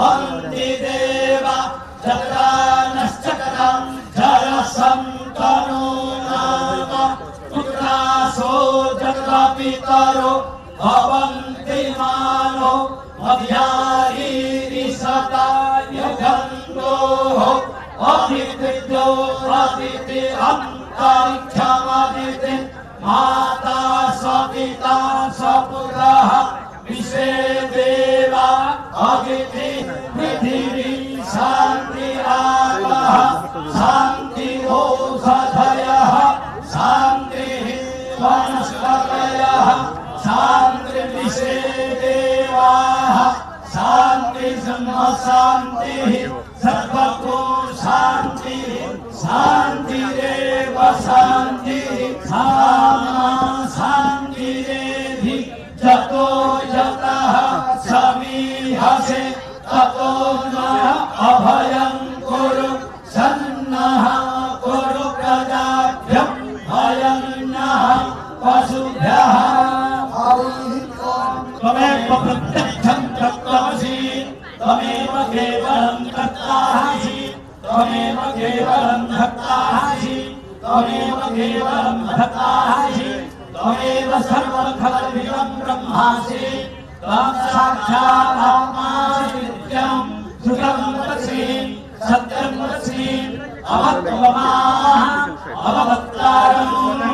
अन्ति देवा जत्रानश्चक्रं जरसन्तनो नाम पुत्रासो जत्रापितरो भवन्ति मानो मध्यारीरिषता युगन्धोः अतिथिद्यो अतिथि अन्तरिक्षमदिति माता सपिता सपुत्रः विश्वे देवा अदिति पृथिवी शान्ति आपः शान्ति ओषधयः शान्तिः वनस्पतयः शान्ति विश्वे देवाः शान्ति ब्रह्म शान्तिः सर्वतो शान्तिः शान्तिरेव शान्तिः सामा शान्तिरेधि जतो जतः समीहसे ततो न अभयं कुरु सन्नः कुरु प्रजाभ्यं भयं नः पशुभ्यः त्वमेव प्रत्यक्षं तत्त्वमसि त्वमेव केवलं कर्तासि त्वमेव केवलं भक्तासि त्वमेव केवलं भक्तासि त्वमेव सर्वखलविदं ब्रह्मासि त्वं साक्षात् आत्मासि नित्यं सुखं वदसि सत्यं वदसि अवत्वमाः अववक्तारम्